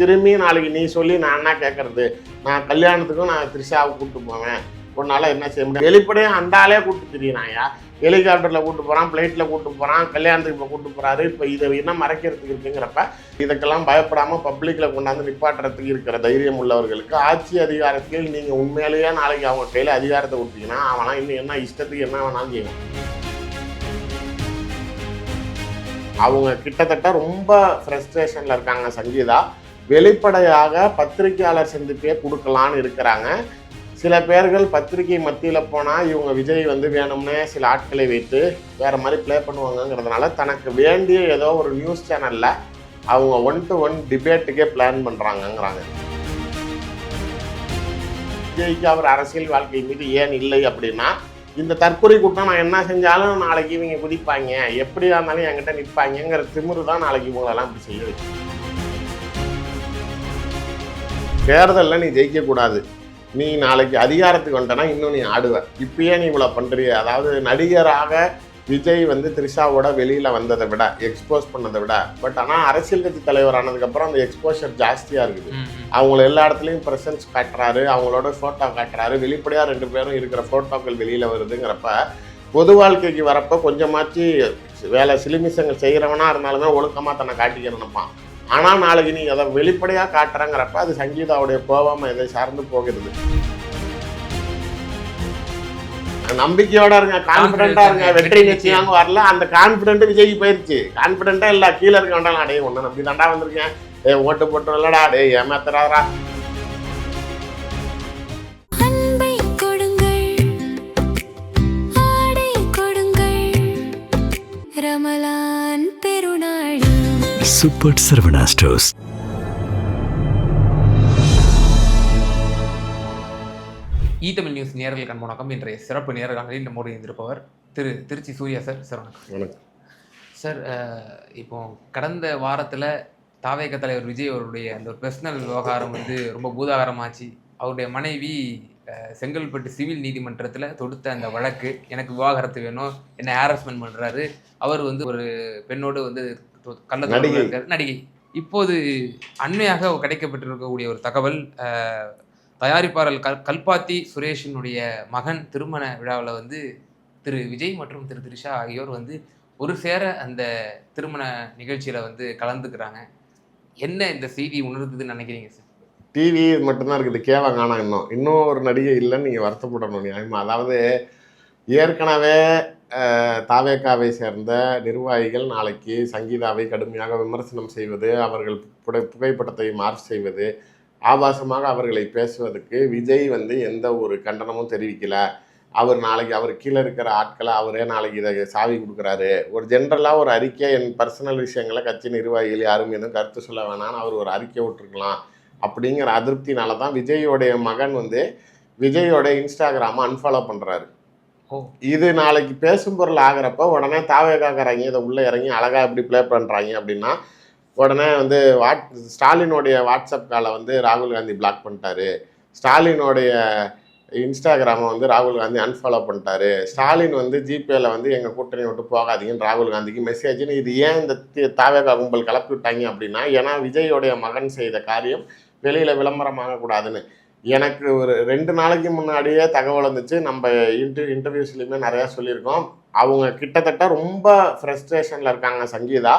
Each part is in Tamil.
திரும்பி நாளைக்கு நீ சொல்லி நான் என்ன கேட்கறது, நான் கல்யாணத்துக்கும் நான் த்ரிஷாவை கூப்பிட்டு போவேன், உன்னால என்ன செய்ய முடியும்? வெளிப்படையாக அந்த ஆளே கூப்பிட்டு திரியிறாயா, ஹெலிகாப்டரில் கூப்பிட்டு போகிறான், ஃப்ளைட்டில் கூப்பிட்டு போகிறான், கல்யாணத்துக்கு இப்போ கூப்பிட்டு போகிறாரு. இப்போ இதை என்ன மறைக்கிறதுக்கு இருக்குங்கிறப்ப இதுக்கெல்லாம் பயப்படாமல் பப்ளிக்கில் கொண்டாந்து நிப்பாட்டுறதுக்கு இருக்கிற தைரியம் உள்ளவர்களுக்கு ஆட்சி அதிகாரத்தில் நீங்கள் உண்மையிலேயே நாளைக்கு அவங்க கையில் அதிகாரத்தை கொடுத்தீங்கன்னா அவனா இன்னும் என்ன இஷ்டத்துக்கு என்ன வேணாலும் செய்யணும். அவங்க கிட்டத்தட்ட ரொம்ப ஃப்ரஸ்ட்ரேஷனில் இருக்காங்க சங்கீதா. வெளிப்படையாக பத்திரிகையாளர் சந்திப்பே கொடுக்கலான்னு இருக்கிறாங்க. சில பேர்கள் பத்திரிகை மத்தியில் போனால் இவங்க விஜய் வந்து வேணும்னே சில ஆட்களை வைத்து வேறு மாதிரி ப்ளே பண்ணுவாங்கங்கிறதுனால தனக்கு வேண்டிய ஏதோ ஒரு நியூஸ் சேனலில் அவங்க 1-to-1 டிபேட்டுக்கே பிளான் பண்ணுறாங்கங்கிறாங்க. விஜய்க்கு அவர் அரசியல் வாழ்க்கை மீது ஏன் இல்லை அப்படின்னா, இந்த தற்கொலை கூட்டம் நான் என்ன செஞ்சாலும் நாளைக்கு இவங்க குதிப்பாங்க, எப்படியா இருந்தாலும் என்கிட்ட நிற்பாங்கிற திமிரு தான் நாளைக்கு இவங்களெல்லாம் இப்படி செய்ய வைக்கும். தேர்தலில் நீ ஜெயிக்கக்கூடாது, நீ நாளைக்கு அதிகாரத்துக்கு வந்துட்டனா இன்னும் நீ ஆடுவ, இப்பயே நீ இவ்வளோ பண்ணுறிய. அதாவது நடிகராக விஜய் வந்து த்ரிஷாவோட வெளியில் வந்ததை விட எக்ஸ்போஸ் பண்ணதை விட, பட் ஆனால் அரசியல் கட்சி தலைவர் ஆனதுக்கப்புறம் அந்த எக்ஸ்போஷர் ஜாஸ்தியாக இருக்குது. அவங்கள எல்லா இடத்துலையும் ப்ரெசன்ஸ் காட்டுறாரு, அவங்களோட ஃபோட்டோ காட்டுறாரு, வெளிப்படையாக 2 பேரும் இருக்கிற ஃபோட்டோக்கள் வெளியில் வருதுங்கிறப்ப பொது வாழ்க்கைக்கு வரப்போ கொஞ்சமாச்சு வேலை சிலிமிசங்கள் செய்கிறவனா இருந்தாலுமே ஒழுக்கமாக தன்னை காட்டிக்க நினைப்பான். ஆனால் நாளைக்கு நீ அதை வெளிப்படையாக காட்டுறங்கிறப்ப அது சங்கீதாவுடைய கோபம் இதை சார்ந்து போகிறது. நம்பிக்கையோட இருங்க, கான்ஃபிடென்ட்டாக இருங்க, வெற்றி நிச்சயம் வரல. அந்த கான்ஃபிடென்ட் விஜய்க்கு போயிடுச்சு. கான்ஃபிடென்ட்டாக இல்லை, கீழே இருக்க வேண்டாம், அடே ஒன்று நம்பி தாண்டா வந்திருக்கேன், ஓட்டு போட்டு இல்லடா, அடே ஏமாத்துறாரா. Super Saravana stores. Tamil news நேயர்களுக்கு வணக்கம். இன்றைய சிறப்பு நேரங்களில் நம்மோடு இருந்திருப்பவர் திருச்சி சூர்யா சார். சார் வணக்கம். சார், இப்போ கடந்த வாரத்தில் தாவேக தலைவர் விஜய் அவருடைய அந்த ஒரு பர்சனல் விவகாரம் வந்து ரொம்ப பூதாகரமாச்சு. அவருடைய மனைவி செங்கல்பட்டு சிவில் நீதிமன்றத்தில் தொடுத்த அந்த வழக்கு, எனக்கு விவாகரத்து வேணும், என்னை ஹாரஸ்மெண்ட் பண்ணுறாரு, அவர் வந்து ஒரு பெண்ணோடு வந்து கள்ளத்தொடர்பு நடிகை. இப்போது அண்மையாக கிடைக்கப்பட்டிருக்கக்கூடிய ஒரு தகவல், தயாரிப்பாளர் கல்பாத்தி சுரேஷினுடைய மகன் திருமண விழாவில் வந்து திரு விஜய் மற்றும் திரு த்ரிஷா ஆகியோர் வந்து ஒரு சேர அந்த திருமண நிகழ்ச்சியில் வந்து கலந்துக்கிறாங்க. என்ன இந்த செய்தி உணர்ந்ததுன்னு நினைக்கிறீங்க சார்? டிவி மட்டும்தான் இருக்குது, கேவா காணா. இன்னும் ஒரு நடிகை இல்லைன்னு நீங்கள் வருத்தப்படணும் நியாயமா. அதாவது ஏற்கனவே தாவேகாவை சேர்ந்த நிர்வாகிகள் நாளைக்கு சங்கீதாவை கடுமையாக விமர்சனம் செய்வது, அவர்கள் புகைப்படத்தை மார்க் செய்வது, ஆபாசமாக அவர்களை பேசுவதற்கு விஜய் வந்து எந்த ஒரு கண்டனமும் தெரிவிக்கலை. அவர் நாளைக்கு அவர் கீழே இருக்கிற ஆட்களை அவரே நாளைக்கு இதை சாவி கொடுக்குறாரு. ஒரு ஜென்ரலாக ஒரு அறிக்கை, என் பர்சனல் விஷயங்களை கட்சி நிர்வாகிகள் யாரும் எதுவும் கருத்து சொல்ல வேணான்னு அவர் ஒரு அறிக்கை விட்டுருக்கலாம் அப்படிங்கிற அதிருப்தினால தான் விஜயோடைய மகன் வந்து விஜயோட இன்ஸ்டாகிராமை அன்ஃபாலோ பண்ணுறாரு. இது நாளைக்கு பேசும் பொருள் ஆகிறப்ப உடனே தாவேகாக்கிறாங்க, இதை உள்ளே இறங்கி அழகாக எப்படி ப்ளே பண்ணுறாங்க அப்படின்னா, உடனே வந்து ஸ்டாலினுடைய வாட்ஸ்அப் காலை வந்து ராகுல் காந்தி பிளாக் பண்ணிட்டாரு, ஸ்டாலினுடைய இன்ஸ்டாகிராமை வந்து ராகுல் காந்தி அன்ஃபாலோ பண்ணிட்டாரு, ஸ்டாலின் வந்து ஜிபேயில் வந்து எங்கள் கூட்டணி விட்டு போகாதீங்கன்னு ராகுல் காந்திக்கு மெசேஜ்னு. இது ஏன் இந்த தாவேகா கும்பல் கிளப்பி விட்டாங்க அப்படின்னா, ஏன்னா விஜயோடைய மகன் செய்த காரியம் வெளியில் விளம்பரமாகக்கூடாதுன்னு. எனக்கு ஒரு 2 நாளைக்கு முன்னாடியே தகவல் வந்துச்சு. நம்ம இன்டர்வியூஸ்லையுமே நிறையா சொல்லியிருக்கோம். அவங்க கிட்டத்தட்ட ரொம்ப ஃப்ரஸ்ட்ரேஷனில் இருக்காங்க சங்கீதா.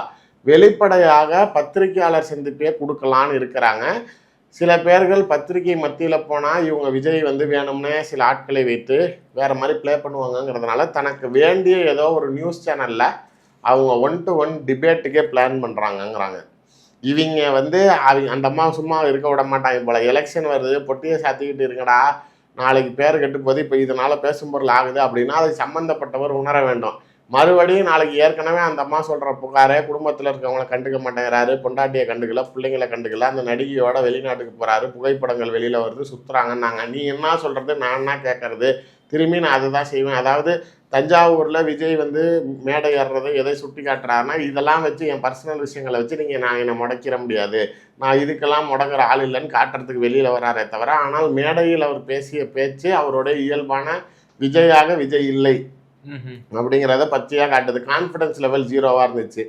வெளிப்படையாக பத்திரிகையாளர் சந்திப்பே கொடுக்கலான்னு இருக்கிறாங்க. சில பேர்கள் பத்திரிகை மத்தியில் போனால் இவங்க விஜய் வந்து வேணும்னே சில ஆட்களை வைத்து வேறு மாதிரி ப்ளே பண்ணுவாங்கங்கிறதுனால தனக்கு வேண்டிய ஏதோ ஒரு நியூஸ் சேனலில் அவங்க 1-to-1 டிபேட்டுக்கே பிளான் பண்ணுறாங்கங்கிறாங்க. இவங்க வந்து அந்த அம்மா சும்மா இருக்க விட மாட்டாங்க போல. எலெக்ஷன் வருது, பொட்டியை சாத்திக்கிட்டு இருக்கடா, நாளைக்கு பேர் கெட்டு போது, இப்போ இதனால் பேசும் பொருள் ஆகுது அப்படின்னா அது சம்மந்தப்பட்டவர் உணர வேண்டும். மறுபடியும் நாளைக்கு ஏற்கனவே அந்த அம்மா சொல்கிற புகாரே, குடும்பத்தில் இருக்கவங்கள கண்டுக்க மாட்டேங்கிறாரு, பொண்டாட்டியை கண்டுக்கல, பிள்ளைங்களை கண்டுக்கல, அந்த நடிகையோட வெளிநாட்டுக்கு போகிறாரு, புகைப்படங்கள் வெளியில் வருது, சுற்றுறாங்கன்னாங்க. நீ என்ன சொல்கிறது, நான் என்ன கேட்குறது, திரும்பி நான் அதை தான் செய்வேன். அதாவது தஞ்சாவூரில் விஜய் வந்து மேடை ஏறுறதை எதை சுட்டி காட்டுறாருன்னா, இதெல்லாம் வச்சு என் பர்சனல் விஷயங்களை வச்சு நீங்கள் என்னை முடக்கிற முடியாது, நான் இதுக்கெல்லாம் முடங்குற ஆள் இல்லைன்னு காட்டுறதுக்கு வெளியில் வராரே தவிர, ஆனால் மேடையில் அவர் பேசிய பேச்சு அவருடைய இயல்பான விஜயாக விஜய் இல்லை அப்படிங்கிறத பச்சையாக காட்டுது. கான்ஃபிடன்ஸ் லெவல் 0வாக இருந்துச்சு.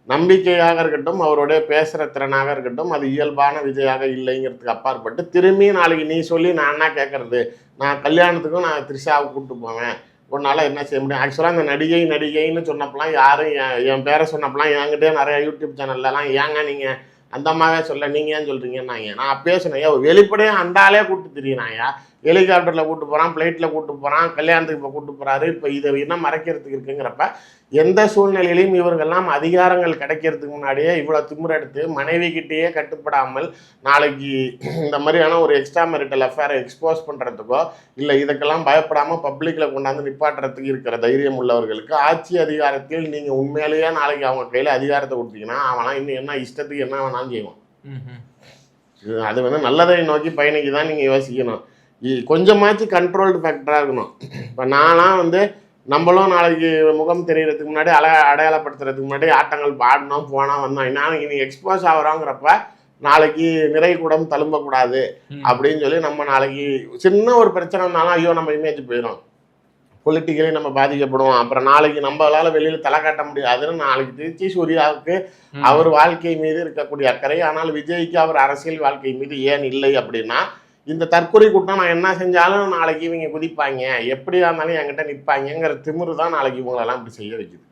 நம்பிக்கையாக இருக்கட்டும், அவருடைய பேசுகிற திறனாக இருக்கட்டும், அது இயல்பான விஜயாக இல்லைங்கிறதுக்கு அப்பாற்பட்டு திரும்பி நாளைக்கு நீ சொல்லி நான் என்ன கேட்கறது, நான் கல்யாணத்துக்கும் நான் த்ரிஷாவை கூப்பிட்டு போவேன், உன்னால் என்ன செய்ய முடியும். ஆக்சுவலாக அந்த நடிகைன்னு சொன்னப்பெல்லாம் யாரும் என் பேரை சொன்னப்பெல்லாம் என்கிட்டே நிறைய யூடியூப் சேனல்லலாம் ஏங்க நீங்கள் அந்த அம்மாவே சொல்ல நீங்கள் ஏன் சொல்கிறீங்கன்னாங்க. நான் அப்பயே சொன்னேன், ஏன் வெளிப்படையாக அந்த ஆளே கூப்பிட்டு திரியினாயா, ஹெலிகாப்டரில் கூப்பிட்டு போகிறான், ஃப்ளைட்டில் கூப்பிட்டு போகிறான், கல்யாணத்துக்கு இப்போ கூப்பிட்டு போகிறாரு, இப்போ இதை என்ன மறைக்கிறதுக்கு இருக்குங்கிறப்ப எந்த சூழ்நிலையிலையும் இவர்கள்லாம் அதிகாரங்கள் கிடைக்கிறதுக்கு முன்னாடியே இவ்வளோ திமிர எடுத்து மனைவிக்கிட்டேயே கட்டுப்படாமல் நாளைக்கு இந்த மாதிரியான ஒரு எக்ஸ்ட்ரா மேரிட்டல் அஃபேரை எக்ஸ்போஸ் பண்ணுறதுக்கோ இல்லை இதுக்கெல்லாம் பயப்படாமல் பப்ளிக்கில் கொண்டாந்து நிப்பாட்டுறதுக்கு இருக்கிற தைரியம் உள்ளவர்களுக்கு ஆட்சி அதிகாரத்தில் நீங்கள் உண்மையிலேயே நாளைக்கு அவங்க கையில் அதிகாரத்தை கொடுத்தீங்கன்னா அவனா இன்னும் என்ன இஷ்டத்துக்கு என்ன வேணாலும் செய்வான். அது வந்து நல்லதை நோக்கி பயணிக்கு தான் நீங்கள் யோசிக்கணும். கொஞ்சமாச்சு கண்ட்ரோல்டு ஃபேக்டராக இருக்கணும். இப்போ நான்லாம் வந்து நம்மளும் நாளைக்கு முகம் தெரியறதுக்கு முன்னாடி அடையாளப்படுத்துறதுக்கு முன்னாடி ஆட்டங்கள் பாடணும் போனால் வந்தோம். நாளைக்கு நீ எக்ஸ்போஸ் ஆகிறோங்கிறப்ப நாளைக்கு நிறை கூடம் தழும்பக்கூடாது அப்படின்னு சொல்லி நம்ம நாளைக்கு சின்ன ஒரு பிரச்சனை இருந்தாலும் ஐயோ நம்ம இமேஜ் போயிடும், பொலிட்டிக்கலி நம்ம பாதிக்கப்படுவோம், அப்புறம் நாளைக்கு நம்மளால வெளியில் தலை காட்ட முடியாதுன்னு நாளைக்கு திருச்சி சூர்யாவுக்கு அவர் வாழ்க்கை மீது இருக்கக்கூடிய அக்கறை, ஆனால் விஜய்க்கு அவர் அரசியல் வாழ்க்கை மீது ஏன் இல்லை அப்படின்னா இந்த தற்கொலை கூட்டம் நான் என்ன செஞ்சாலும் நாளைக்கு இவங்க குதிப்பாங்க, எப்படியா இருந்தாலும் என்கிட்ட நிற்பாங்கிற திமிரு தான் நாளைக்கு இவங்களெல்லாம் இப்படி செய்ய வைக்குது.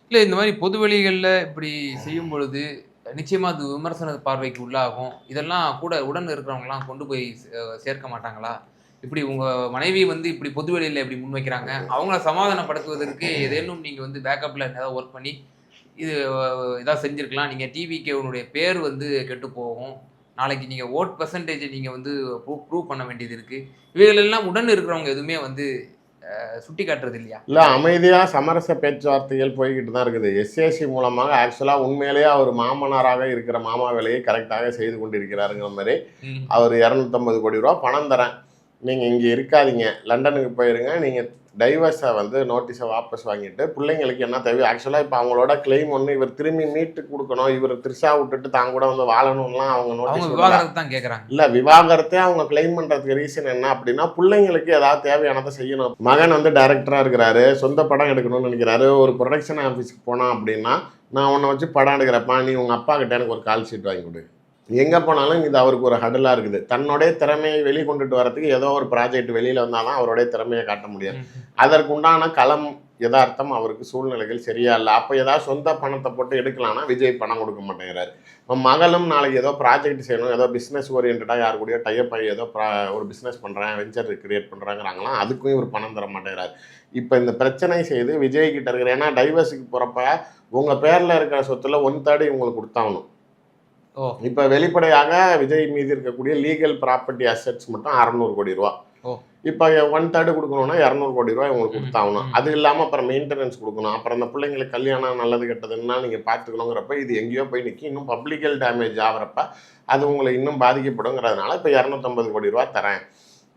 இல்லை இந்த மாதிரி பொது வெளிகளில் இப்படி செய்யும் பொழுது நிச்சயமாக அது விமர்சன பார்வைக்கு உள்ளாகும். இதெல்லாம் கூட உடன் இருக்கிறவங்கலாம் கொண்டு போய் சேர்க்க மாட்டாங்களா? இப்படி உங்கள் மனைவி வந்து இப்படி பொது வெளியில் இப்படி முன்வைக்கிறாங்க, அவங்கள சமாதானப்படுத்துவதற்கு ஏதேனும் நீங்கள் வந்து பேக்கப்பில் ஏதாவது ஒர்க் பண்ணி இது இதாக செஞ்சுருக்கலாம். நீங்கள் டிவிக்கு உன்னுடைய பேர் வந்து கெட்டு போகும், நாளைக்கு நீங்கள் ஓட் பர்சன்டேஜ் நீங்கள் வந்து ப்ரூவ் பண்ண வேண்டியது இருக்குது. இவைகளெல்லாம் உடன் இருக்கிறவங்க எதுவுமே வந்து சுட்டி காட்டுறது இல்லையா? இல்லை, அமைதியாக சமரச பேச்சுவார்த்தைகள் போய்கிட்டு தான் இருக்குது. எஸ்ஏசி மூலமாக ஆக்சுவலாக உண்மையிலேயே அவர் மாமனாராக இருக்கிற மாமா வேலையை கரெக்டாக செய்து கொண்டிருக்கிறாருங்கிற மாதிரி அவர் 250 கோடி ரூபா பணம் தரேன், நீங்கள் இங்கே இருக்காதீங்க, லண்டனுக்கு போயிருங்க, நீங்கள் டைவர்ஸை வந்து நோட்டீஸை வாபஸ் வாங்கிட்டு பிள்ளைங்களுக்கு என்ன தேவை. ஆக்சுவலாக இப்போ அவங்களோட கிளைம் ஒன்று இவர் திரும்பி மீட்டு கொடுக்கணும், இவர் த்ரிஷா விட்டுட்டு தாங்க கூட வந்து வாழணும்லாம் அவங்க நோட்டீஸ் விவாகரத்து தான் கேட்குறாங்க. இல்லை, விவாகரத்தே அவங்க கிளைம் பண்ணுறதுக்கு ரீசன் என்ன அப்படின்னா பிள்ளைங்களுக்கு ஏதாவது தேவையானதை செய்யணும். மகன் வந்து டைரக்டராக இருக்கிறாரு, சொந்த படம் எடுக்கணும்னு நினைக்கிறாரு, ஒரு ப்ரொடக்ஷன் ஆஃபீஸ்க்கு போனான் அப்படின்னா நான் உன்னை வச்சு படம் எடுக்கிறப்பா, நீ உங்கள் அப்பா கிட்ட எனக்கு ஒரு கால் ஷீட் வாங்கி கொடு. எங்கே போனாலும் இது அவருக்கு ஒரு ஹடலாக இருக்குது. தன்னுடைய திறமையை வெளிக்கொண்டுட்டு வரதுக்கு ஏதோ ஒரு ப்ராஜெக்ட் வெளியில் வந்தால் தான் அவருடைய திறமையை காட்ட முடியும். அதற்குண்டான களம் யதார்த்தம் அவருக்கு சூழ்நிலைகள் சரியா இல்லை. அப்போ ஏதாவது சொந்த பணத்தை போட்டு எடுக்கலாம்னா விஜய் பணம் கொடுக்க மாட்டேங்கிறாரு. இப்போ மகளும் நாளைக்கு ஏதோ ப்ராஜெக்ட் செய்யணும், ஏதோ பிஸ்னஸ் ஓரியன்டாக யார் கூடயோ டைப் ஆகி ஏதோ ஒரு பிஸ்னஸ் பண்ணுறேன், வெஞ்சர் கிரியேட் பண்ணுறாங்கிறாங்களாம், அதுக்கும் இவர் பணம் தர மாட்டேங்கிறார். இப்போ இந்த பிரச்சனை செய்து விஜய் கிட்ட இருக்கிற, ஏன்னா டைவர்ஸுக்கு போகிறப்ப உங்கள் பேரில் இருக்கிற சொத்துல 1/3 இவங்களுக்கு கொடுத்தாகணும். இப்போ வெளிப்படையாக விஜய் மீது இருக்கக்கூடிய லீகல் ப்ராப்பர்ட்டி அசெட்ஸ் மட்டும் 600 கோடி ரூபா. இப்போ 1/3 கொடுக்கணும்னா 200 கோடி ரூபா இவங்களுக்கு கொடுத்தாகணும். அது இல்லாமல் அப்புறம் மெயின்டெனன்ஸ் கொடுக்கணும், அப்புறம் அந்த பிள்ளைங்களுக்கு கல்யாணம் நல்லது கெட்டதுன்னா நீங்கள் பார்த்துக்கணுங்கிறப்ப இது எங்கேயோ போய் நிற்கி இன்னும் பப்ளிக்கல் டேமேஜ் ஆகிறப்ப அது உங்களை இன்னும் பாதிக்கப்படுங்கிறதுனால இப்போ 250 கோடி ரூபா தரேன்,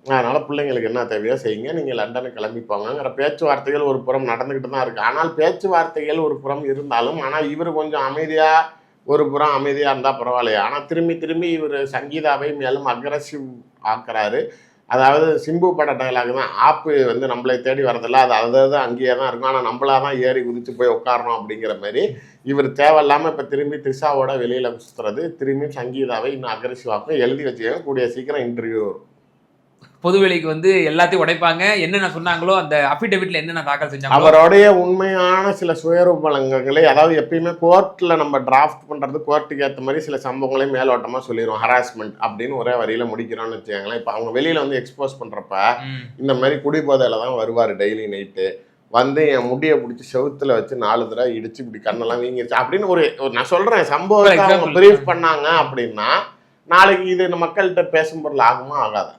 அதனால் பிள்ளைங்களுக்கு என்ன தேவையோ செய்யுங்க, நீங்கள் லண்டனுக்கு கிளம்பி போங்கிற பேச்சுவார்த்தைகள் ஒரு புறம் நடந்துக்கிட்டு தான் இருக்குது. ஆனால் பேச்சுவார்த்தைகள் ஒரு புறம் இருந்தாலும் ஆனால் இவர் கொஞ்சம் அமைதியாக ஒரு புறம் அமைதியாக இருந்தால் பரவாயில்லையா. ஆனால் திரும்பி இவர் சங்கீதாவை மேலும் அக்ரஸிவ் ஆக்குறாரு. அதாவது சிம்பு பட டைலாக் தான், ஆப்பு வந்து நம்மளை தேடி வரதில்ல, அது அதாவது அங்கேயே தான் இருக்கும், ஆனால் நம்மளாக தான் ஏறி குதித்து போய் உட்காரணும் அப்படிங்கிற மாதிரி இவர் தேவையில்லாமல் இப்போ திரும்பி த்ரிஷாவோட வெளியில் சுற்றுறது, திரும்பி சங்கீதாவை இன்னும் அக்ரஸிவ் ஆக்கும். எழுதி வச்சுக்க, கூடிய சீக்கிரம் இன்டர்வியூ வரும். பொதுவெளிக்கு வந்து எல்லாத்தையும் உடைப்பாங்க, என்னென்ன சொன்னாங்களோ அந்த அஃபிடவிட்ல என்னென்ன தாக்கல் செஞ்சாங்க, அவருடைய உண்மையான சில சுயரூபங்களை, அதாவது எப்பயுமே கோர்ட்டில் நம்ம டிராஃப்ட் பண்ணுறது கோர்ட்டுக்கு ஏற்ற மாதிரி சில சம்பவங்களையும் மேலோட்டமாக சொல்லிடுவோம். ஹராஸ்மெண்ட் அப்படின்னு ஒரே வரியில் முடிக்கிறோன்னு வச்சுக்கோங்களேன். இப்போ அவங்க வெளியில் வந்து எக்ஸ்போஸ் பண்ணுறப்ப இந்த மாதிரி குடிபோதையில் தான் வருவார் டெய்லி நைட்டு வந்து என் முடியை பிடிச்சி செவுத்துல வச்சு 4 தடவை இடிச்சு இப்படி கண்ணெல்லாம் வீங்கிருச்சு அப்படின்னு ஒரு நான் சொல்கிறேன் சம்பவத்தை அவங்க பிரீஃப் பண்ணாங்க அப்படின்னா நாளைக்கு இது மக்கள்கிட்ட பேசும் பொருள் ஆகுமா ஆகாது.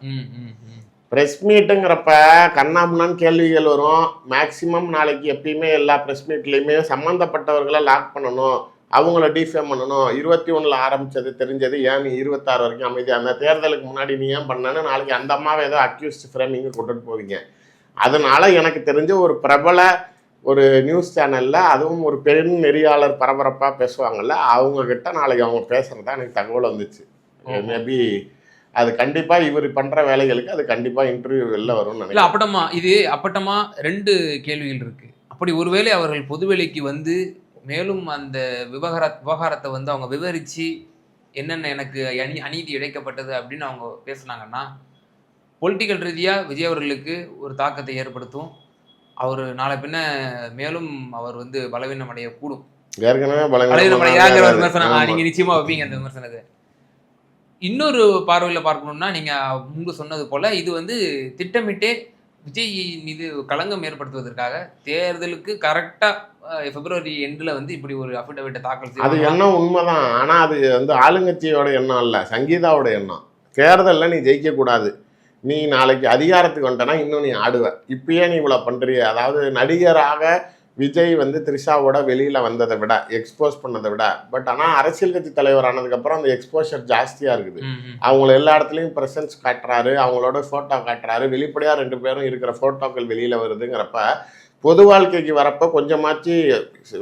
ப்ரெஸ் மீட்டுங்கிறப்ப கண்ணாமுன்னான்னு கேள்விகள் வரும். மேக்சிமம் நாளைக்கு எப்பயுமே எல்லா ப்ரெஸ் மீட்லேயுமே சம்மந்தப்பட்டவர்களை லாக் பண்ணணும், அவங்கள டிஃபேம் பண்ணணும். 21 ஆரம்பித்தது தெரிஞ்சது, ஏன் நீ 26 வரைக்கும் அமைதியாக அந்த தேர்தலுக்கு முன்னாடி நீ ஏன் பண்ணனு நாளைக்கு அந்த அம்மாவை ஏதோ அக்யூஸ்ட் ஃப்ரேமிங்க கொண்டுட்டு போவீங்க. அதனால் எனக்கு தெரிஞ்ச ஒரு பிரபல ஒரு நியூஸ் சேனலில் அதுவும் ஒரு பெண் நெறியாளர் பரபரப்பாக பேசுவாங்கள்ல, அவங்கக்கிட்ட நாளைக்கு அவங்க பேசுகிறதா எனக்கு தகவல் வந்துச்சு. மேபி அது கண்டிப்பா இவர் பண்ற வேலைகளுக்கு அது கண்டிப்பா இன்டர்வியூ வெளில வரும்னு நினைக்கிறேன். அப்பட்டமா 2 கேள்விகள் இருக்கு. அப்படி ஒருவேளை அவர்கள் பொதுவெளிக்கு வந்து மேலும் அந்த விவகாரத்தை வந்து அவங்க விவரிச்சு என்னென்ன எனக்கு அநீதி இழைக்கப்பட்டது அப்படின்னு அவங்க பேசுனாங்கன்னா பொலிட்டிக்கல் ரீதியாக விஜய் அவர்களுக்கு ஒரு தாக்கத்தை ஏற்படுத்தும். அவர் நாளை பின்ன மேலும் அவர் வந்து பலவீனம் அடையக்கூடும். ஏற்கனவே பலவீனமடையாங்கிற ஒரு விமர்சனம் நீங்க நிச்சயமா வைப்பீங்க அந்த விமர்சனத்தை. இன்னொரு பார்வையில் பார்க்கணும்னா நீங்க முன்பு சொன்னது போல இது வந்து திட்டமிட்டே விஜய் மீது களங்கம் ஏற்படுத்துவதற்காக தேர்தலுக்கு கரெக்டா பிப்ரவரி எண்டில் வந்து இப்படி ஒரு அஃபிடவிட்டை தாக்கல் செய்யும். அது எண்ணம் உண்மைதான். ஆனா அது வந்து ஆளுங்கட்சியோட எண்ணம் இல்ல, சங்கீதாவோட எண்ணம். தேர்தலில் நீ ஜெயிக்க கூடாது, நீ நாளைக்கு அதிகாரத்துக்கு வந்துட்டனா இன்னும் நீ ஆடுவ, இப்பயே நீ இவ்வளவு பண்றிய. அதாவது நடிகராக விஜய் வந்து த்ரிஷாவோட வெளியில வந்ததை விட எக்ஸ்போஸ் பண்ணதை விட, பட் ஆனால் அரசியல் கட்சி தலைவர் ஆனதுக்கப்புறம் அந்த எக்ஸ்போஷர் ஜாஸ்தியாக இருக்குது. அவங்கள எல்லா இடத்துலையும் ப்ரெசன்ஸ் காட்டுறாரு, அவங்களோட ஃபோட்டோ காட்டுறாரு, வெளிப்படையாக 2 பேரும் இருக்கிற ஃபோட்டோக்கள் வெளியில் வருதுங்கிறப்ப பொது வாழ்க்கைக்கு வரப்போ கொஞ்சமாச்சு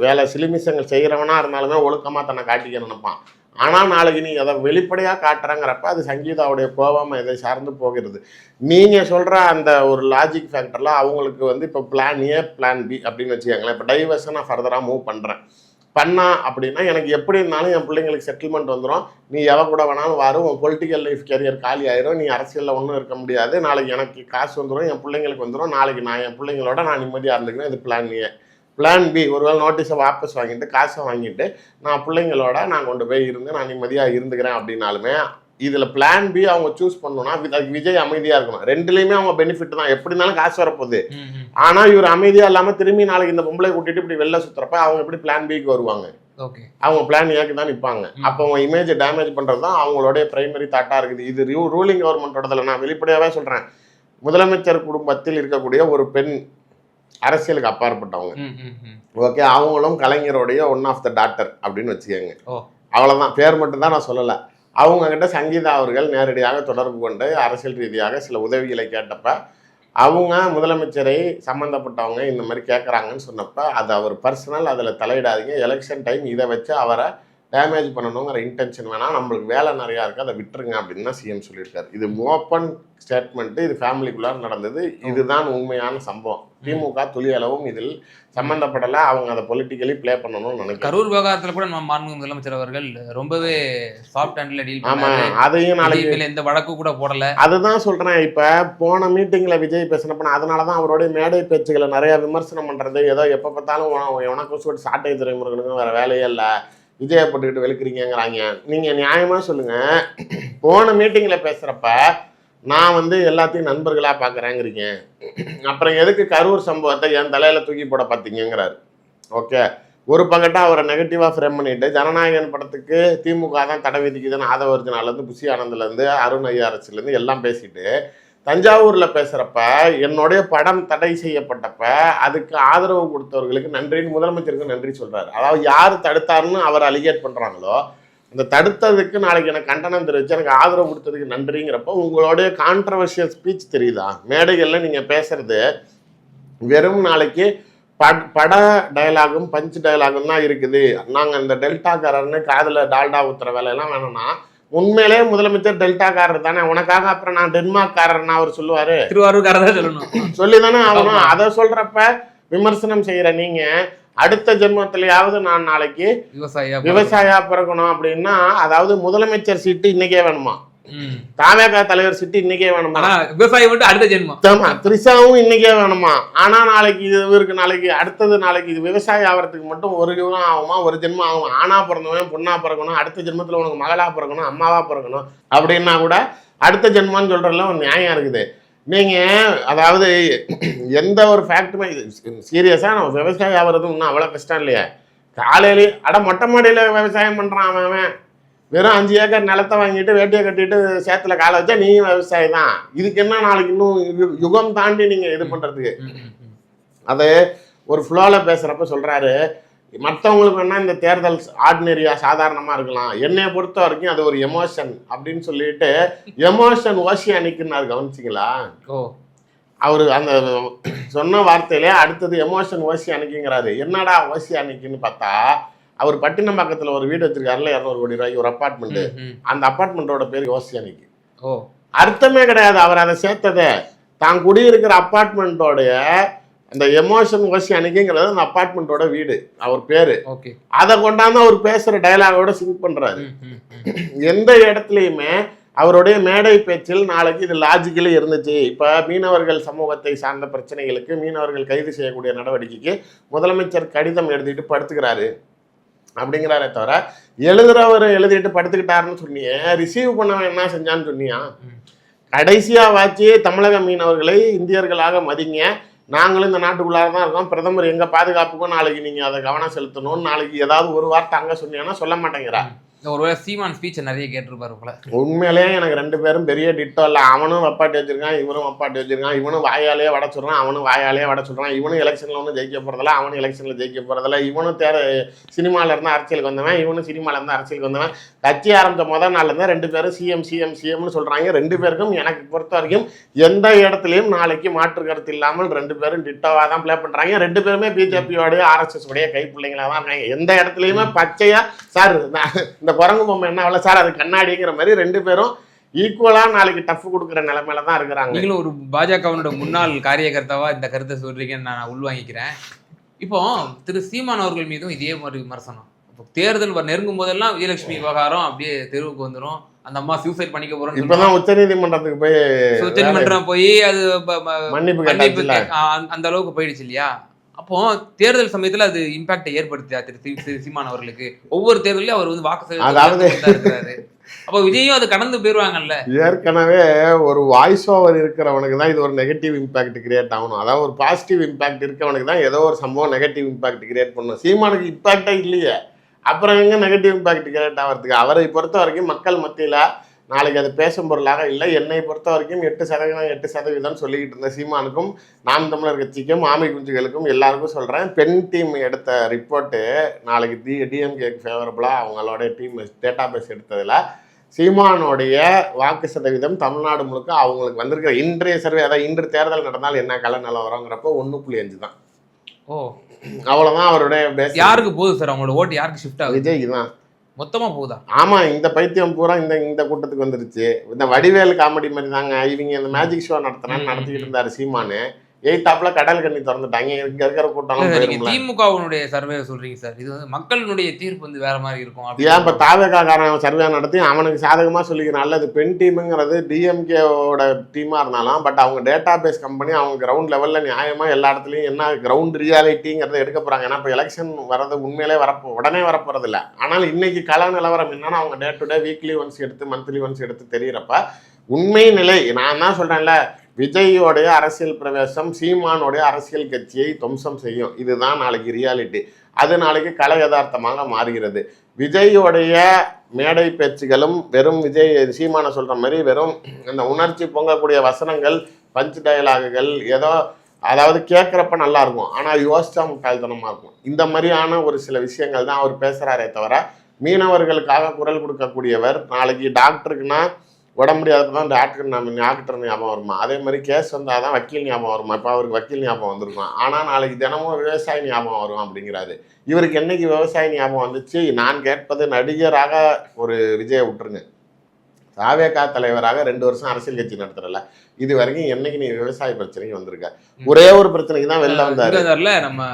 வேலை சிலிமிசங்கள் செய்கிறவனா இருந்தாலுமே ஒழுக்கமாக தன்னை காட்டிக்க நினைப்பான். ஆனால் நாளைக்கு நீ அதை வெளிப்படையாக காட்டுறங்கிறப்ப அது சங்கீதாவுடைய கோபம் இதை சார்ந்து போகிறது. நீங்கள் சொல்கிற அந்த ஒரு லாஜிக் ஃபேக்டரில் அவங்களுக்கு வந்து இப்போ பிளான் ஏ பிளான் பி அப்படின்னு வச்சுக்கோங்களேன். இப்போ டைவர்ஸை நான் ஃபர்தராக மூவ் பண்ணுறேன் அப்படின்னா எனக்கு எப்படி இருந்தாலும் என் பிள்ளைங்களுக்கு செட்டில்மெண்ட் வந்துடும், நீ எவ கூட வேணாலும் வரும், உன் பொலிட்டிக்கல் லைஃப் கேரியர் காலி ஆயிரும், நீ அரசியலில் ஒன்றும் இருக்க முடியாது, நாளைக்கு எனக்கு காசு வந்துடும், என் பிள்ளைங்களுக்கு வந்துடும், நாளைக்கு நான் என் பிள்ளைங்களோட நான் நிம்மதியாக இருந்துக்கிறேன். இது பிளான் ஏ. பிளான் பி, ஒருவேளை நோட்டீஸை வாபஸ் வாங்கிட்டு காசை வாங்கிட்டு நான் பிள்ளைங்களோட நான் கொண்டு போய் இருந்து நான் நிம்மதியாக இருந்துக்கிறேன் அப்படின்னாலுமே இதில் பிளான் பி அவங்க சூஸ் பண்ணணும்னா விஜய் அமைதியாக இருக்கணும். 2லேயுமே அவங்க பெனிஃபிட் தான், எப்படி இருந்தாலும் காசு வரப்போகுது. ஆனால் இவர் அமைதியாக இல்லாமல் திரும்பி நாளைக்கு இந்த பொம்பளை கூட்டிட்டு இப்படி வெளில சுற்றுறப்ப அவங்க எப்படி பிளான் பிக்கு வருவாங்க? அவங்க பிளான் ஏக்கு தான் நிற்பாங்க. அப்போ அவங்க இமேஜை டேமேஜ் பண்ணுறது தான் அவங்களுடைய பிரைமரி தாட்டாக இருக்குது. இது ரூலிங் கவர்மெண்ட்டோடதில் நான் வெளிப்படையாகவே சொல்கிறேன். முதலமைச்சர் குடும்பத்தில் இருக்கக்கூடிய ஒரு பெண் அரசியலுக்கு அப்பாற்பட்டவங்க, ஓகே, அவங்களும் கலைஞருடைய ஒன் ஆஃப் த டாட்டர் அப்படின்னு வச்சுக்கோங்க. அவ்வளோதான், பேர் மட்டும்தான் நான் சொல்லலை. அவங்க கிட்ட சங்கீதா அவர்கள் நேரடியாக தொடர்பு கொண்டு அரசியல் ரீதியாக சில உதவிகளை கேட்டப்ப அவங்க முதலமைச்சரை சம்மந்தப்பட்டவங்க இந்த மாதிரி கேட்குறாங்கன்னு சொன்னப்ப அது அவர் பர்சனல், அதில் தலையிடாதீங்க, எலெக்ஷன் டைம் இதை வச்சு அவரை டேமேஜ் பண்ணணுங்கிற இன்டென்ஷன் வேணாம், நம்மளுக்கு வேலை நிறையா இருக்குது, அதை விட்டுருங்க அப்படின்னு தான் சிஎம் சொல்லியிருக்காரு. இது ஓப்பன் ஸ்டேட்மெண்ட்டு, இது ஃபேமிலிக்குள்ளார நடந்தது, இதுதான் உண்மையான சம்பவம். திமுக துளி அளவும் இதில் சம்மந்தப்படலை, அவங்க அதை பொலிட்டிக்கலி ப்ளே பண்ணணும்னு நினைக்கிறேன். கரூர் விவகாரத்தில் கூட நம்ம மாண்புமிகு முதலமைச்சர் அவர்கள் ரொம்பவே சாஃப்ட் ஹேண்டில் டீல் பண்ணாரு. அதையும் நாளைக்கு எந்த வழக்கு கூட போடலை. அதுதான் சொல்கிறேன். இப்போ போன மீட்டிங்கில் விஜய் பேசினப்ப அதனால தான் அவருடைய மேடை பேச்சுகளை நிறையா விமர்சனம் பண்ணுறது, ஏதோ எப்போ பார்த்தாலும் உனக்கு சொல்லிட்டு சாட்டை துறைமுருகனுக்கு வேறு வேலையே இல்லை, விஜயை போட்டுக்கிட்டு வெளுக்கிறீங்கிறாங்க. நீங்கள் நியாயமாக சொல்லுங்கள், போன மீட்டிங்கில் பேசுகிறப்ப நான் வந்து எல்லாத்தையும் நண்பர்களாக பார்க்குறேங்கிறீங்க, அப்புறம் எதுக்கு கரூர் சம்பவத்தை என் தலையில் தூக்கி போட பார்த்தீங்கிறாரு. ஓகே, ஒரு பக்கத்தான் அவரை நெகட்டிவாக ஃப்ரேம் பண்ணிவிட்டு ஜனநாயகன் படத்துக்கு திமுக தான் தடை விதிக்குதுன்னு ஆதவர்ஜனாலேருந்து புஷி ஆனந்த்லேருந்து அருண் ஐஆர்எஸ்லேருந்து எல்லாம் பேசிட்டு தஞ்சாவூரில் பேசுகிறப்ப என்னுடைய படம் தடை செய்யப்பட்டப்ப அதுக்கு ஆதரவு கொடுத்தவர்களுக்கு நன்றின்னு முதலமைச்சருக்கு நன்றி சொல்கிறார். அதாவது யார் தடுத்தாருன்னு அவர் அலிகேட் பண்ணுறாங்களோ அந்த தடுத்ததுக்கு நாளைக்கு எனக்கு கண்டனம் தெரிவித்து எனக்கு ஆதரவு கொடுத்ததுக்கு நன்றிங்கிறப்போ உங்களுடைய கான்ட்ரவர்ஷியல் ஸ்பீச் தெரியுதா? மேடைகளில் நீங்கள் பேசுகிறது வெறும் நாளைக்கு பட டயலாகும் பஞ்ச் டயலாகும் தான் இருக்குது. நாங்கள் இந்த டெல்டாக்காரர்னு காதில் டால்டா ஊற்றுற வேலையெல்லாம் வேணும்னா உண்மையிலே முதலமைச்சர் டெல்டாக்காரர் தானே, உனக்காக அப்புறம் நான் டென்மார்க்காரர்னு அவர் சொல்லுவாரு, திருவாரூர்காரர் சொல்லணும் சொல்லி தானே ஆகணும். அதை சொல்றப்ப விமர்சனம் செய்யற நீங்க அடுத்த ஜென்மத்திலேயாவது நான் நாளைக்கு விவசாயியா பிறக்கணும் அப்படின்னா, அதாவது முதலமைச்சர் சீட்டு இன்னைக்கே வேணுமா, தாவேகா தலைவர் சீட்டு இன்னைக்கே வேணுமா, விவசாயி மட்டும் அடுத்த ஜென்மம், திரிஷாவும் இன்னைக்கே வேணுமா. ஆனா நாளைக்கு இவருக்கு நாளைக்கு அடுத்தது நாளைக்கு இது விவசாயி ஆகிறதுக்கு மட்டும் ஒரு யுகம் ஆகுமா, ஒரு ஜென்மம் ஆகும். ஆணா பிறந்தவன் பொண்ணா பிறக்கணும், அடுத்த ஜென்மத்துல உனக்கு மகளா பிறக்கணும், அம்மாவா பிறக்கணும் அப்படின்னா கூட அடுத்த ஜென்மான்னு சொல்றதுல ஒரு நியாயம் இருக்குது. நீங்க அதாவது எந்த ஒரு ஃபேக்டுமே சீரியஸா நம்ம விவசாயி ஆகிறது இன்னும் அவ்வளவு கஷ்டம் இல்லையா? காலையிலேயே மொட்டை மாடியில விவசாயம் பண்றான் அவன், வெறும் 5 ஏக்கர் நிலத்தை வாங்கிட்டு வேட்டியை கட்டிட்டு சேத்துல காலை வச்சா நீயும் விவசாயி தான். இதுக்கு என்ன நாளைக்கு இன்னும் யுகம் தாண்டி நீங்க இது பண்றதுக்கு? அது ஒரு ஃப்ளோல பேசுறப்ப சொல்றாரு, மற்றவங்களுக்கு வேணா இந்த தேர்தல் ஆர்டினரியா சாதாரணமா இருக்கலாம், என்னைய பொறுத்த வரைக்கும் அது ஒரு எமோஷன் அப்படின்னு சொல்லிட்டு எமோஷன் ஓசியானிக்குன்னு கவனிச்சிங்களா? அவரு அந்த சொன்ன வார்த்தையிலே அடுத்தது எமோஷன் ஓசியானிக்குங்கிறாரு. என்னடா ஓசியானிக்குன்னு பார்த்தா அவர் பட்டினம்பாக்கத்தில் ஒரு வீடு வச்சிருக்காருல 200 கோடி ரூபாய்க்கு ஒரு அப்பார்ட்மெண்ட், அந்த அப்பார்ட்மெண்ட்டோட பேர் ஓசியானிக்கு. அர்த்தமே கிடையாது. அவர் அதை சேர்த்ததை தான் குடியிருக்கிற அப்பார்ட்மெண்ட்டோடைய அந்த எமோஷன் ஓசியானிக்குங்கிறது அந்த அப்பார்ட்மெண்ட்டோட வீடு, அவர் பேரு. ஓகே. அதை கொண்டாந்து அவர் பேசுற டயலாகோட சிங்க் பண்றாரு. எந்த இடத்துலையுமே அவருடைய மேடை பேச்சில் நாளைக்கு இது லாஜிக்கலி இருந்துச்சு. இப்போ மீனவர்கள் சமூகத்தை சார்ந்த பிரச்சனைகளுக்கு மீனவர்கள் கைது செய்யக்கூடிய நடவடிக்கைக்கு முதலமைச்சர் கடிதம் எழுதிட்டு படுத்துக்கிறாரு அப்படிங்கிறாரே தவிர, எழுதுறவர் எழுதிட்டு படுத்துக்கிட்டாருன்னு சொன்னியே, ரிசீவ் பண்ணவன் என்ன செஞ்சான்னு சொன்னியா? கடைசியா வாச்சு தமிழக மீனவர்களை இந்தியர்களாக மதிங்க, நாங்களும் இந்த நாட்டுக்குள்ளாக தான் இருக்கோம், பிரதமர் எங்க பாதுகாப்புக்கும் நாளைக்கு நீங்க அதை கவனம் செலுத்தணும்னு நாளைக்கு ஏதாவது ஒரு வார்த்தை அங்க சொன்னீங்கன்னா சொல்ல மாட்டேங்கிறா. ஒருவேளை சீமான் ஸ்பீச்சை நிறைய கேட்டிருப்பாரு போல. உண்மையிலேயே எனக்கு ரெண்டு பேரும் பெரிய டிட்டோ இல்லை. அவனும் வப்பாட்டி வச்சிருக்கான், இவனும் வப்பாட்டி வச்சிருக்கான். இவனும் வாயாலேயே வட சொல்றான், அவனும் வாயாலேயே வட சொல்றான். இவனும் எலெக்ஷன்ல ஒன்றும் ஜெயிக்க போறதில்ல, அவனும் எலெக்ஷன்ல ஜெயிக்க போறதில்ல. இவனும் சினிமால இருந்து அரசியலுக்கு வந்தவன், இவனும் சினிமால இருந்து அரசியலுக்கு வந்தவன். கட்சி ஆரம்பித்த முதல் நாள்ல இருந்தா ரெண்டு பேரும் சிஎம்னு சொல்றாங்க. ரெண்டு பேருக்கும் எனக்கு பொறுத்த வரைக்கும் எந்த இடத்துலையும் நாளைக்கு மாற்று கருத்து இல்லாமல் ரெண்டு பேரும் டிட்டோவா தான் பிளே பண்றாங்க. ரெண்டு பேருமே பிஜேபியோடைய RSS உடைய கைப்பிள்ளைங்களா தான் இருக்காங்க. எந்த இடத்துலையுமே பச்சையா சார் இந்த குரங்கு பொம்மை என்ன அவ்வளோ சார் அது கண்ணாடிங்கிற மாதிரி ரெண்டு பேரும் ஈக்குவலா நாளைக்கு டஃப் கொடுக்குற நிலைமையில தான் இருக்கிறாங்க. நீங்களும் ஒரு பாஜகவினோட முன்னாள் காரியகர்த்தாவா இந்த கருத்தை சொல்றீங்கன்னு நான் உள்வாங்கிக்கிறேன். இப்போ திரு சீமான் அவர்கள் மீதும் இதே மாதிரி விமர்சனம். இப்போ தேர்தல் நெருங்கும் போதெல்லாம் விஜயலட்சுமி விவகாரம் அப்படியே தெருவுக்கு வந்துடும், அந்த அம்மா சூசைட் பண்ணிக்க போறோம். இப்பதான் உச்சநீதிமன்றத்துக்கு போய் அது மன்னிப்பு அந்த அளவுக்கு போயிடுச்சு இல்லையா? அப்போ தேர்தல் சமயத்துல அது இம்பாக்டை ஏற்படுத்தியா திரு சீமான் அவர்களுக்கு? ஒவ்வொரு தேர்தலையும் அவர் வந்து வாக்கு செலுத்துறாரு. அப்போ விஜயும் அது கடந்து போயிருவாங்கல்ல. ஏற்கனவே ஒரு வாய்ஸ் ஓவர் இருக்கிறவனுக்கு தான் இது ஒரு நெகட்டிவ் இம்பாக்ட் கிரியேட் ஆகணும். அதாவது ஒரு பாசிட்டிவ் இம்பாக்ட் இருக்கவனுக்கு தான் ஏதோ ஒரு சம்பவம் நெகட்டிவ் இம்பாக்ட் கிரியேட் பண்ணணும். சீமானுக்கு இம்பாக்டே இல்லையே, அப்புறம் எங்க நெகட்டிவ் இம்பாக்ட் கிரியேட் ஆகிறதுக்கு? அவரை பொறுத்த வரைக்கும் மக்கள் மத்தியில நாளைக்கு அது பேசும் பொருளாக இல்லை. என்னை பொறுத்த வரைக்கும் 8% சொல்லிக்கிட்டு இருந்த சீமானுக்கும் நாம் தமிழர் கட்சிக்கும் ஆமை குஞ்சுகளுக்கும் எல்லாருக்கும் சொல்கிறேன், பெண் டீம் எடுத்த ரிப்போர்ட்டு நாளைக்கு டிஎம்கேக்கு ஃபேவரபுளாக அவங்களோட டீம் டேட்டா பேஸ் எடுத்ததில் சீமானுடைய வாக்கு சதவீதம் தமிழ்நாடு முழுக்க அவங்களுக்கு வந்திருக்கிற இன்றைய சர்வே, அதாவது இன்று தேர்தல் நடந்தால் என்ன கல நிலவரங்கிறப்போ 1.5 தான். ஓ, அவ்வளோதான் அவருடைய. யாருக்கு போகுது சார் அவங்களோட ஓட்டு? யாருக்கு ஷிஃப்ட் ஆகுது? விஜய்க்கு தான் மொத்தமா போகுதா? ஆமா, இந்த பைத்தியம் பூரா இந்த கூட்டத்துக்கு வந்துருச்சு. இந்த வடிவேல் காமெடி மாதிரி தாங்க. இவங்க இந்த மேஜிக் ஷோ நடத்திக்கிட்டு இருந்தாரு சீமானு. எய்தாப்புல கடல் கண்ணி திறந்துட்டாங்க. இங்க இருக்கிற கூட்டம் திமுகவுடைய சர்வே சொல்றீங்க சார், இது வந்து மக்களுடைய தீர்ப்பு வந்து வேற மாதிரி இருக்கும். ஏன் இப்ப தாவேகாரன் சர்வே நடத்தி அவனுக்கு சாதகமா சொல்லிக்கிறான். அது பெண் டீமுங்கிறது டிஎம்கேவோட டீமா இருந்தாலும் பட் அவங்க டேட்டா பேஸ் கம்பெனி அவங்க கிரவுண்ட் லெவல்ல நியாயமா எல்லா இடத்துலயும் என்ன கிரவுண்ட் ரியாலிட்டிங்கிறத எடுக்க போறாங்க. ஏன்னா இப்ப எலெக்ஷன் வரது உண்மையிலே உடனே வரப்போறது இல்லை. ஆனால் இன்னைக்கு கள நிலவரம் என்னன்னா அவங்க day to day weekly once எடுத்து மந்த்லி ஒன்ஸ் எடுத்து தெரியறப்ப உண்மை நிலை நான் தான் சொல்றேன்ல, விஜயோடைய அரசியல் பிரவேசம் சீமானுடைய அரசியல் கட்சியை துவம்சம் செய்யும். இதுதான் நாளைக்கு ரியாலிட்டி. அது நாளைக்கு கலை யதார்த்தமாக மாறுகிறது. விஜயோடைய மேடை பேச்சுகளும் வெறும் சீமானை சொல்ற மாதிரி வெறும் அந்த உணர்ச்சி பொங்கக்கூடிய வசனங்கள், பஞ்ச் டயலாகுகள் ஏதோ அதாவது கேட்குறப்ப நல்லா இருக்கும், ஆனால் யோசிச்சா முட்டாள்தனமாக இருக்கும். இந்த மாதிரியான ஒரு சில விஷயங்கள் தான் அவர் பேசுகிறாரே தவிர, மீனவர்களுக்காக குரல் கொடுக்கக்கூடியவர். நாளைக்கு டாக்டருக்குன்னா உடம்பு முடியாதப்ப தான் டாக்டர் ஞாபகம் வருமா? அதே மாதிரி கேஸ் வந்தால் தான் வக்கீல் ஞாபகம் வருமா? இப்போ அவருக்கு வக்கீல் ஞாபகம் வந்திருக்கும். ஆனால் நாளைக்கு தினமும் விவசாய ஞாபகம் வரும் அப்படிங்கிறாரு. இவருக்கு என்னைக்கு விவசாய ஞாபகம் வந்துச்சு? நான் கேட்பது நடிகராக ஒரு விஜயை விட்டுருங்க, தாவேகா தலைவராக 2 வருஷம் அரசியல் கட்சி நடத்துறல, இது வரைக்கும் என்னைக்கு நீ விவசாய பிரச்சனைக்கு வந்திருக்க? ஒரே ஒரு பிரச்சனைக்கு தான் வெளில வந்தாரு. நம்ம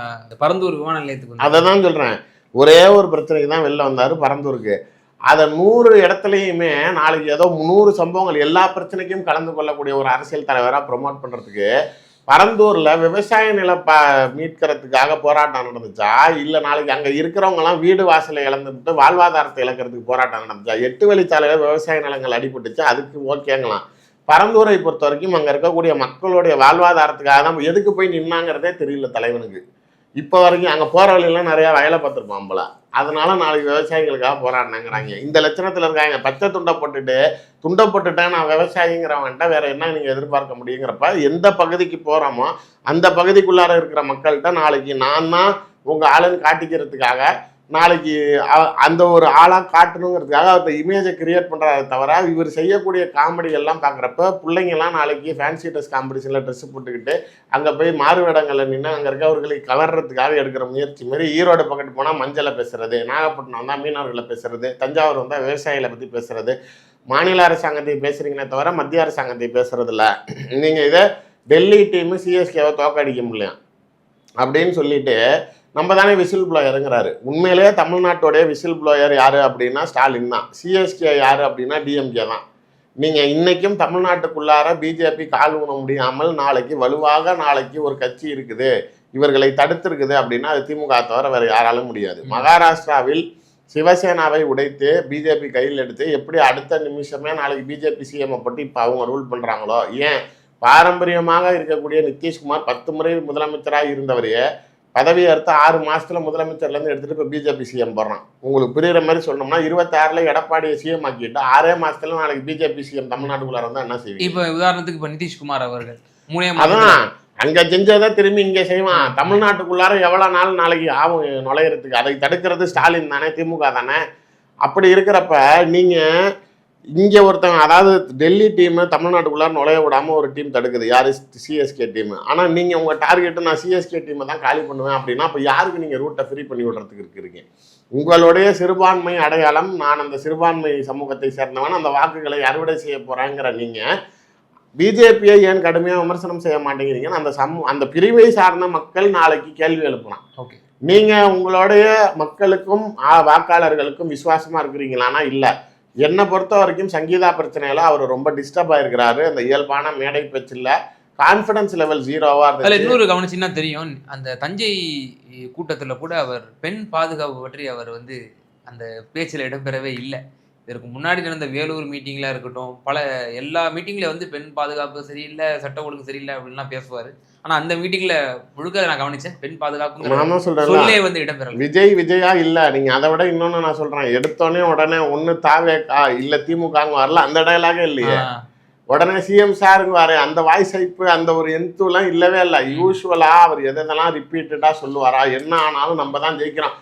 பரந்தூர் விமான நிலையத்துக்கு அதை தான் சொல்றேன், ஒரே ஒரு பிரச்சனைக்கு தான் வெளில வந்தாரு பரந்தூருக்கு. அதை 100 இடத்துலையுமே நாளைக்கு ஏதோ 100 சம்பவங்கள் எல்லா பிரச்சனைக்கும் கலந்து கொள்ளக்கூடிய ஒரு அரசியல் தலைவராக ப்ரொமோட் பண்ணுறதுக்கு பரந்தூரில் விவசாய மீட்கிறதுக்காக போராட்டம் நடந்துச்சா, இல்லை நாளைக்கு அங்கே இருக்கிறவங்கலாம் வீடு வாசலை இழந்துவிட்டு வாழ்வாதாரத்தை இழக்கிறதுக்கு போராட்டம் நடந்துச்சா? 8 வழிச்சாலையில் விவசாய நிலங்கள் அடிபட்டுச்சு, அதுக்கு ஓகேங்களாம். பரந்தூரை பொறுத்த வரைக்கும் அங்கே இருக்கக்கூடிய மக்களுடைய வாழ்வாதாரத்துக்காக தான் எதுக்கு போய் நின்னாங்கிறதே தெரியல தலைவனுக்கு. இப்போ வரைக்கும் அங்கே போகிற வழியெல்லாம் நிறையா வயலை பார்த்துருப்பான் போல, அதனால நாளைக்கு விவசாயிகளுக்காக போராடினாங்கிறாங்க. இந்த லட்சணத்தில் இருக்காங்க. பச்சை துண்டை போட்டுட்டேன் நான் விவசாயிங்கிறவன்ட்ட வேற என்ன நீங்கள் எதிர்பார்க்க முடியுங்கிறப்ப, எந்த பகுதிக்கு போகிறோமோ அந்த பகுதிக்குள்ளார இருக்கிற மக்கள்கிட்ட நாளைக்கு நான் தான் உங்கள் ஆளுன்னு காட்டிக்கிறதுக்காக நாளைக்கு அந்த ஒரு ஆளாக காட்டணுங்கிறதுக்காக அந்த இமேஜை கிரியேட் பண்ணுறதை தவிர, இவர் செய்யக்கூடிய காமெடிகள்லாம் பார்க்குறப்ப பிள்ளைங்கள்லாம் நாளைக்கு ஃபேன்சி ட்ரெஸ் காம்படிஷனில் ட்ரெஸ்ஸு போட்டுக்கிட்டு அங்கே போய் மாறுவேடங்களில் நின்று அங்கே இருக்கவர்களை கவர்றதுக்காக எடுக்கிற முயற்சி மாரி ஈரோடு பக்கத்து போனால் மஞ்சளை பேசுறது, நாகப்பட்டினம் வந்தால் மீனவர்களை பேசுறது, தஞ்சாவூர் வந்தால் விவசாயிகளை பற்றி பேசுறது, மாநில அரசாங்கத்தை பேசுகிறீங்களே தவிர மத்திய அரசாங்கத்தை பேசுறது இல்லை. நீங்கள் இதை டெல்லி டீமு சிஎஸ்கேவை தோக்கடிக்க முடியல. அப்படின்னு சொல்லிட்டு நம்ம தானே விசில் ப்ளோயருங்கிறாரு. உண்மையிலேயே தமிழ்நாட்டோடைய விசில் ப்ளோயர் யார் அப்படின்னா ஸ்டாலின் தான். சிஎஸ்கே யார் அப்படின்னா டிஎம்கே தான். நீங்கள் இன்றைக்கும் தமிழ்நாட்டுக்குள்ளார பிஜேபி கால் ஊன முடியாமல் நாளைக்கு ஒரு கட்சி இருக்குது, இவர்களை தடுத்திருக்குது அப்படின்னா அது திமுக தவிர வேறு யாராலும் முடியாது. மகாராஷ்டிராவில் சிவசேனாவை உடைத்து பிஜேபி கையில் எடுத்து எப்படி அடுத்த நிமிஷமே நாளைக்கு பிஜேபி சிஎம்ஐ போட்டு இப்போ அவங்க ரூல் பண்ணுறாங்களோ, ஏன் பாரம்பரியமாக இருக்கக்கூடிய நிதிஷ்குமார் 10 முறை முதலமைச்சராக இருந்தவரையே பதவி எடுத்து 6 மாசத்துல முதலமைச்சர்லேருந்து எடுத்துட்டு இப்போ பிஜேபி சிஎம் போடுறான். உங்களுக்கு புரியுற மாதிரி சொன்னோம்னா 26 எடப்பாடியை சிஎம் ஆக்கிட்டு 6 மாசத்துல நாளைக்கு பிஜேபி சிஎம் தமிழ்நாட்டுக்குள்ளார இருந்தால் என்ன செய்வீங்க? இப்போ உதாரணத்துக்கு இப்போ நிதிஷ்குமார் அவர்கள் அதான் அங்க செஞ்சதை திரும்பி இங்க செய்வான். தமிழ்நாட்டுக்குள்ளார எவ்வளவு நாள் நாளைக்கு ஆகும் நுழையிறதுக்கு? அதை தடுக்கிறது ஸ்டாலின் தானே, திமுக தானே. அப்படி இருக்கிறப்ப நீங்க இங்க ஒருத்தவங்க, அதாவது டெல்லி டீம் தமிழ்நாட்டுக்குள்ளார நுழைய விடாம ஒரு டீம் தடுக்குது, யாரு? CSK team. ஆனா நீங்க உங்க டார்கெட்டு நான் சிஎஸ்கே டீமை தான் காலி பண்ணுவேன் அப்படின்னா அப்ப யாருக்கு நீங்க ரூட்டை ஃப்ரீ பண்ணி விடுறதுக்கு இருக்கிறீங்க? உங்களுடைய சிறுபான்மை அடையாளம், நான் அந்த சிறுபான்மை சமூகத்தை சேர்ந்தவன், அந்த வாக்குகளை அறுவடை செய்ய போறேங்கிற நீங்க பிஜேபியை ஏன் கடுமையாக விமர்சனம் செய்ய மாட்டேங்கிறீங்கன்னு அந்த பிரிவை சார்ந்த மக்கள் நாளைக்கு கேள்வி எழுப்பலாம். ஓகே, நீங்கள் உங்களுடைய மக்களுக்கும் வாக்காளர்களுக்கும் விசுவாசமாக இருக்கிறீங்களானா இல்லை. என்னை பொறுத்த வரைக்கும் சங்கீதா பிரச்சனையில் அவர் ரொம்ப டிஸ்டர்ப் ஆகிருக்கிறாரு. அந்த இயல்பான மேடை பேச்சில் கான்ஃபிடன்ஸ் லெவல் 0வா இருந்தது. அதில் இன்னொரு கவனிச்சின்னா தெரியும், அந்த தஞ்சை கூட்டத்தில் கூட அவர் பெண் பாதுகாப்பு பற்றி அவர் அந்த பேச்சில் இடம்பெறவே இல்லை. இதற்கு முன்னாடி நடந்த வேலூர் மீட்டிங்ல இருக்கட்டும், எல்லா மீட்டிங்ல பெண் பாதுகாப்பு சரியில்லை, சட்ட ஒழுங்கு சரியில்லை அப்படின்லாம் பேசுவார். ஆனா அந்த மீட்டிங்ல முழுக்க நான் கவனிச்சேன், பெண் பாதுகாப்பு சொல்லே இடம்பெறல. விஜயா இல்ல. நீங்க அதை விட இன்னொன்னு நான் சொல்றேன், எடுத்தோடனே உடனே ஒண்ணு தாவேக்கா இல்ல திமுகங்க வரல, அந்த டயலாகே இல்லையே. உடனே சிஎம் சாருங்க வாரு, அந்த வாய்ஸ் ஹைப்பு அந்த ஒரு எல்லாம் இல்லவே இல்லை. யூஸ்வலா அவர் எதெல்லாம் ரிப்பீட்டடா சொல்லுவாரா, என்ன ஆனாலும் நம்ம தான் ஜெயிக்கிறோம்,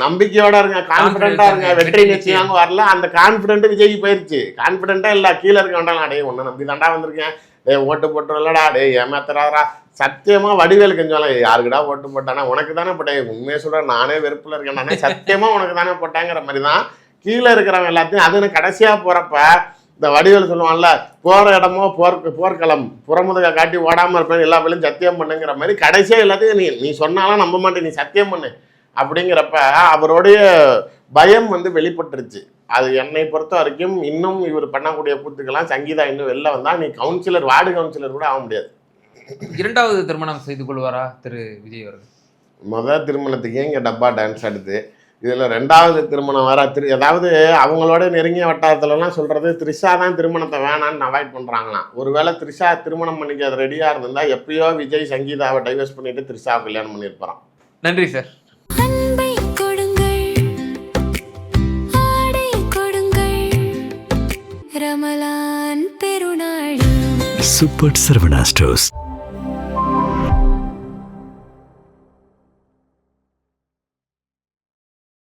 நம்பிக்கையோட இருங்க, கான்பிடண்டா இருங்க, வெற்றி நிச்சயம் வரல. அந்த கான்பிடென்ட் விஜய்க்கு போயிருச்சு. கான்பிடண்டா இல்ல, கீழே இருக்க வேண்டாம், டே ஒன்னு நம்பி தாண்டா வந்திருக்கேன், டே ஓட்டு போட்டு இல்லடா, டே ஏமாத்துறாரா. சத்தியமா வடிவேல் கஞ்சோல யாருக்குடா ஓட்டு போட்டானா உனக்கு தானே போட்டேன், உண்மையை சொல்றேன், நானே வெறுப்புல இருக்கேன், நானே சத்தியமா உனக்கு தானே போட்டேங்கிற மாதிரி தான் கீழே இருக்கிறவங்க எல்லாத்தையும். அதுன்னு கடைசியா போறப்ப இந்த வடிவேல் சொல்லுவான்ல, போற இடமோ போர்க்களம், புறமுதுக காட்டி ஓடாம இருப்பேன், எல்லா பேரும் சத்தியம் பண்ணுங்கிற மாதிரி கடைசியா எல்லாத்தையும் நீ சொன்னாலும் நம்ப மாட்டேன், நீ சத்தியம் பண்ணு அப்படிங்கிறப்ப அவருடைய பயம் வெளிப்பட்டுருச்சு. அது என்னை பொறுத்த வரைக்கும் இன்னும் இவர் பண்ணக்கூடிய கூத்துக்கெல்லாம் சங்கீதா இன்னும் வெளில வந்தா நீ கவுன்சிலர், வார்டு கவுன்சிலர் கூட ஆக முடியாது. 2வது திருமணம் செய்து கொள்வாரா திரு விஜய் அவர்கள்? முதல் திருமணத்துக்கே இங்கே டப்பா டான்ஸ் ஆடுது, இதில் 2வது திருமணம் வர அதாவது அவங்களோட நெருங்கிய வட்டாரத்துலலாம் சொல்கிறது த்ரிஷா தான் திருமணத்தை வேணான்னு அவாய்ட் பண்ணுறாங்களாம். ஒருவேளை த்ரிஷா திருமணம் பண்ணிக்க அது ரெடியாக இருந்திருந்தா எப்பயோ விஜய் சங்கீதாவை டைவர்ஸ் பண்ணிட்டு த்ரிஷாவை கல்யாணம் பண்ணியிருப்பாரான். நன்றி சார். Super Sarvana Stores.